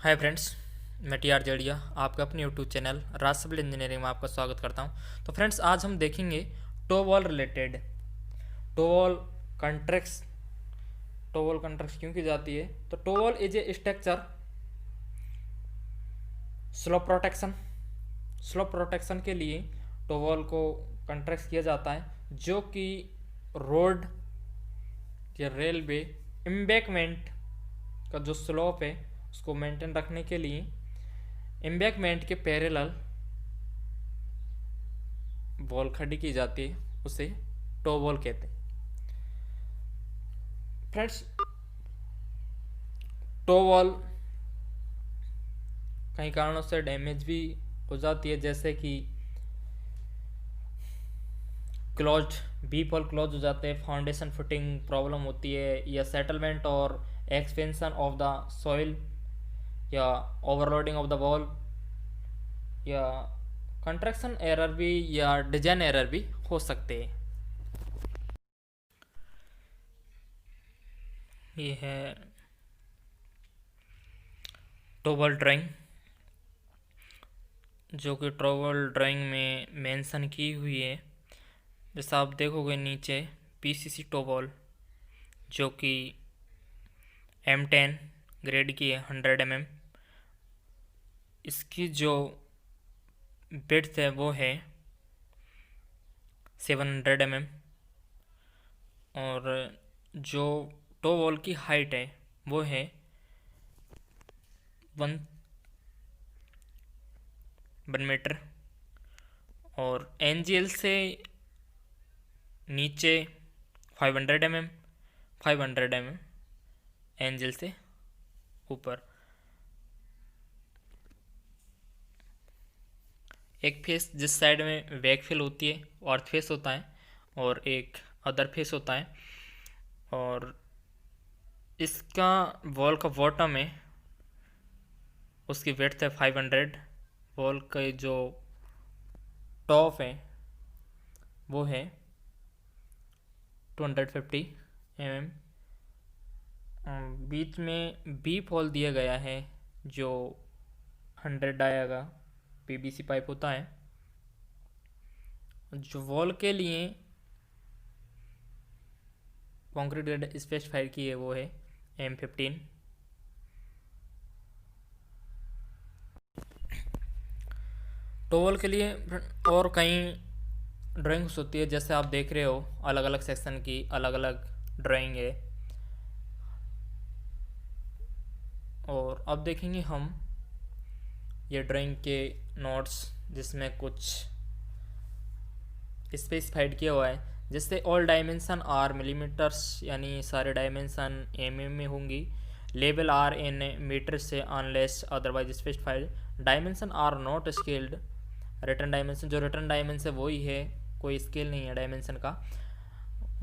Hi friends, मैं T R जेडिया आपका अपने यूट्यूब चैनल राज सिविल इंजीनियरिंग में आपका स्वागत करता हूं। तो फ्रेंड्स, आज हम देखेंगे टोवॉल रिलेटेड। टोवॉल कंट्रैक्ट्स टोवॉल कंट्रैक्ट्स क्यों की जाती है? तो toe wall is a structure slope protection के लिए टोवॉल को कंट्रैक्ट किया जाता है, जो कि रोड या रेलवे एम्बैंकमेंट का जो स्लोप है उसको मेंटेन रखने के लिए एम्बैंकमेंट के पैरेलल वॉल खड़ी की जाती है, उसे टो वॉल कहते हैं। फ्रेंड्स, टो वॉल कई कारणों से डैमेज भी हो जाती है, जैसे कि क्लोज बी फॉल क्लोज हो जाते हैं, फाउंडेशन फिटिंग प्रॉब्लम होती है, या सेटलमेंट और एक्सपेंशन ऑफ द सॉइल, या ओवरलोडिंग ऑफ द वॉल, या कंस्ट्रक्शन एरर भी या डिजाइन एरर भी हो सकते हैं। ये है टोवल ड्राइंग, जो कि टोवल ड्राइंग में मेंशन की हुई है। जैसा आप देखोगे नीचे पीसीसी टोवल, जो कि M10 ग्रेड की है, 100 mm। इसकी जो विड्थ है वो है 700 mm, और जो टो वॉल की हाइट है वो है 1 मीटर, और एनजीएल से नीचे 500 mm, 500 mm एनजीएल से ऊपर। एक फेस जिस साइड में बैक फिल होती है अर्थ फेस होता है, और एक अदर फेस होता है। और इसका वॉल का बॉटम है, उसकी विड्थ है 500। वॉल का जो टॉप है वो है 250 mm। बीच में बी फॉल दिया गया है, जो 100 डाया का पीवीसी पाइप होता है। जो वॉल के लिए कंक्रीट ग्रेड स्पेसिफाई की है वो है M15। टोवल के लिए और कई ड्राइंग्स होती है, जैसे आप देख रहे हो अलग अलग सेक्शन की अलग अलग ड्राइंग है। और अब देखेंगे हम ये ड्राइंग के नोट्स, जिसमें कुछ स्पेसिफाइड किया हुआ है। जैसे ऑल डायमेंशन आर मिलीमीटर्स, यानी सारे डायमेंशन mm में होंगी। लेवल आर इन मीटर से unless otherwise specified. Dimension are not scaled. Return dimension, जो रिटर्न डायमेंशन है वही है, कोई स्केल नहीं है डायमेंशन का।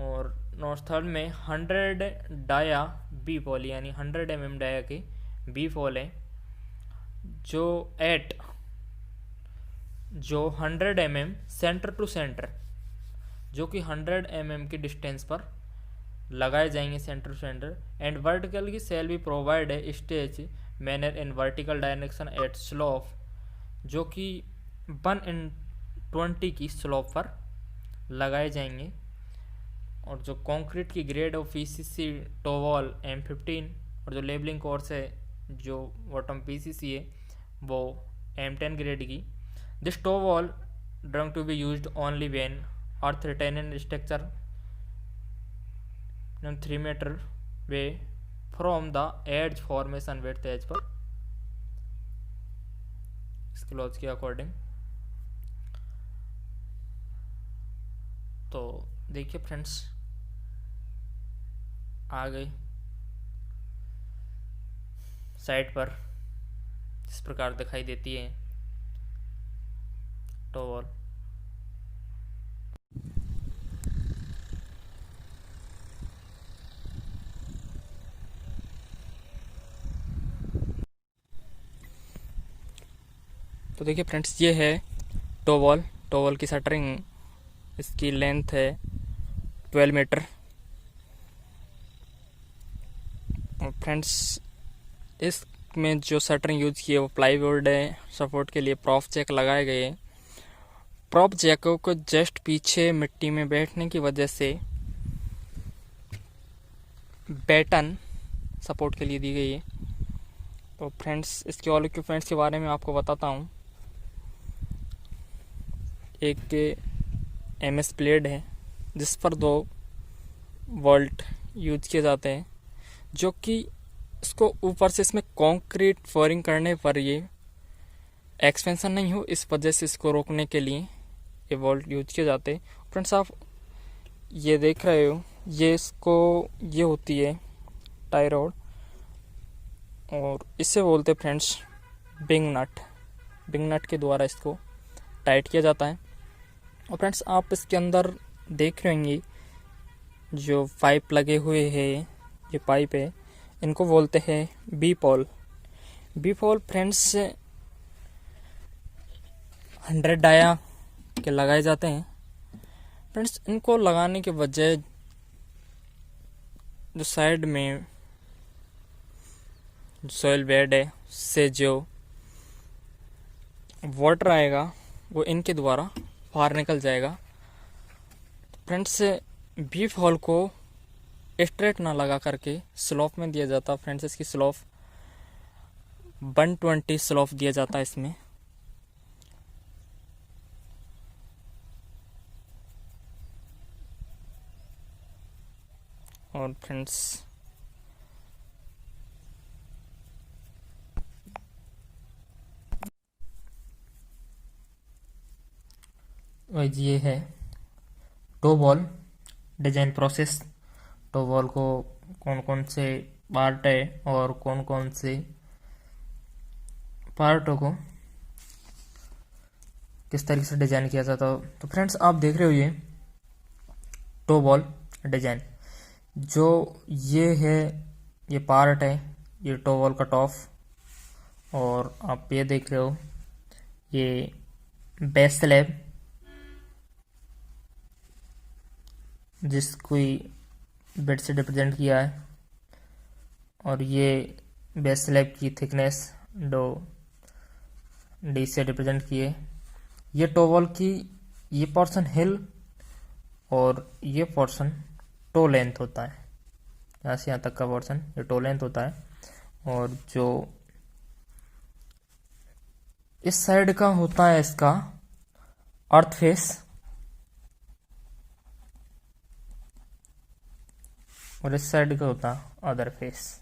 और नोट थर्ड में 100 डाया बी फॉल, यानी 100 mm डाया की बी फॉल है, जो 100 mm सेंटर टू सेंटर, जो कि 100 mm की डिस्टेंस पर लगाए जाएंगे center to center. And vertical की सेल भी प्रोवाइड है stage manner in vertical direction at slope, जो कि 1/20 की स्लोप पर लगाए जाएंगे। और जो कंक्रीट की ग्रेड ऑफ पीसीसी टोवॉल M15, और जो लेबलिंग कोर्स है जो बॉटम पीसीसी है वो M10 ग्रेड की। This toe wall during to be used only when earth retaining structure 3 metre away from the edge formation width as per इस clause के according. तो देखिए फ्रेंड्स, आ गई साइड पर इस प्रकार दिखाई देती है टोवॉल। तो देखिए फ्रेंड्स, ये है टोवॉल की शटरिंग। इसकी लेंथ है 12 मीटर। और फ्रेंड्स, इस में जो शटरिंग यूज की है वो प्लाईवुड है। सपोर्ट के लिए प्रॉप जैक लगाए गए हैं। प्रॉप जैकों को जस्ट पीछे मिट्टी में बैठने की वजह से बैटन सपोर्ट के लिए दी गई है। तो फ्रेंड्स, इसके ऑल इक्विपमेंट्स के बारे में आपको बताता हूँ। एक MS ब्लेड है जिस पर 2 वोल्ट यूज किए जाते हैं, जो कि इसको ऊपर से इसमें कंक्रीट फ्लोरिंग करने पर ये एक्सपेंशन नहीं हो, इस वजह से इसको रोकने के लिए ये वोल्ट यूज किए जाते हैं। फ्रेंड्स, आप ये देख रहे हो, ये होती है टाई रॉड, और इसे बोलते हैं फ्रेंड्स बिंग नट। बिंग नट के द्वारा इसको टाइट किया जाता है। और फ्रेंड्स, आप इसके अंदर देख रहे होंगे जो पाइप लगे हुए हैं, ये पाइप है, इनको बोलते हैं बी-पॉल। बी-पॉल फ्रेंड्स 100 डाया के लगाए जाते हैं। फ्रेंड्स, इनको लगाने के वजह जो साइड में सॉइल बेड है, उससे जो वाटर आएगा वो इनके द्वारा बाहर निकल जाएगा। फ्रेंड्स, बीफ हॉल को स्ट्रेट ना लगा करके स्लोप में दिया जाता। फ्रेंड्स, इसकी स्लोप 120 स्लोप दिया जाता है इसमें। और फ्रेंड्स, ये है toe wall design process. Toe wall को कौन कौन से पार्ट है और कौन कौन से पार्टों को किस तरीके से डिजाइन किया जाता है। तो फ्रेंड्स, आप देख रहे हो ये टो वॉल डिजाइन, जो ये है, ये पार्ट है, ये टो वॉल का टॉप। और आप ये देख रहे हो ये बेस स्लैब, जिसको बेड से रिप्रेजेंट किया है। और ये बेस स्लैब की थिकनेस D से रिप्रेजेंट किए। ये टो वॉल की ये पोर्शन हिल और ये पोर्शन टो लेंथ होता है। यहाँ से यहाँ तक का पोर्शन ये टो लेंथ होता है। और जो इस साइड का होता है इसका अर्थ फेस, और इस साइड का होता है अदर फेस।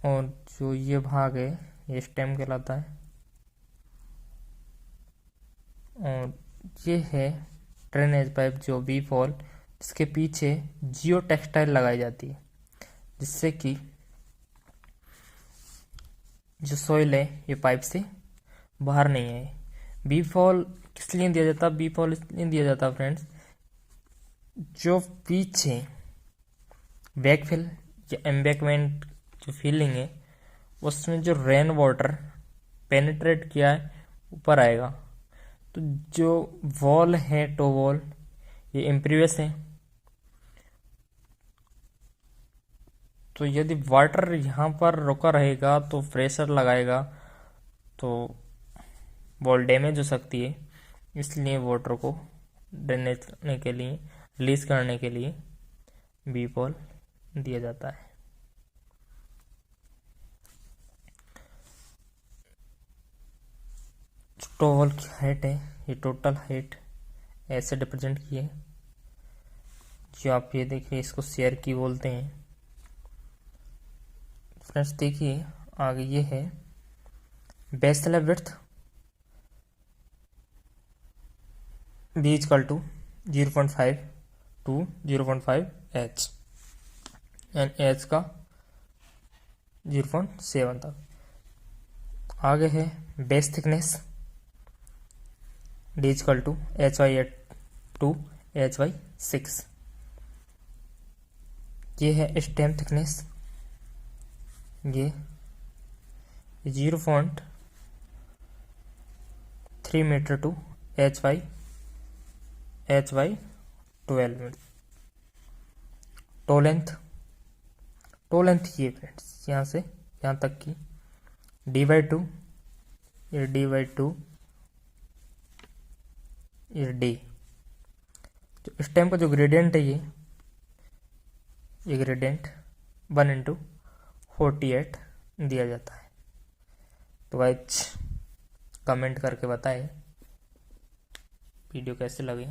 और जो ये भाग है ये स्टेम कहलाता है। और ये है ड्रेनेज पाइप, जो बी-पॉल, जिसके पीछे जियो टेक्सटाइल लगाई जाती है, जिससे कि जो सॉइल है ये पाइप से बाहर नहीं है। बी-पॉल किस लिए दिया जाता है? बी-पॉल इसलिए दिया जाता है फ्रेंड्स, जो पीछे बैकफिल या एम्बैकमेंट जो फीलिंग है, उसमें जो रेन वाटर पेनिट्रेट किया है ऊपर आएगा। तो जो वॉल है टो वॉल, ये इम्प्रीवियस है। तो यदि वाटर यहाँ पर रुका रहेगा तो प्रेशर लगाएगा तो वॉल डैमेज हो सकती है। इसलिए वाटर को ड्रेनेज करने के लिए, रिलीज करने के लिए बी-पॉल दिया जाता है। टो वॉल की हाइट है, ये टोटल हाइट ऐसे रिप्रेजेंट की है। जो आप ये देखिए, इसको शेयर की बोलते हैं। फ्रेंड्स देखिए आगे ये है base slab width B equal to 0.5 to 0.5 H and H का 0.7 तक। आगे है base thickness D equal to HY2 HY6। ये है स्टेम थिकनेस, ये 0.3 मीटर टू HY12 मीटर। टो लेंथ ये फ्रेंड्स यहाँ से यहाँ तक की d/2, ये d/2, ये d। तो इस टाइम का जो ग्रेडियंट है ये ग्रेडियंट 1/48 दिया जाता है। तो गाइस कमेंट करके बताएं वीडियो कैसे लगे।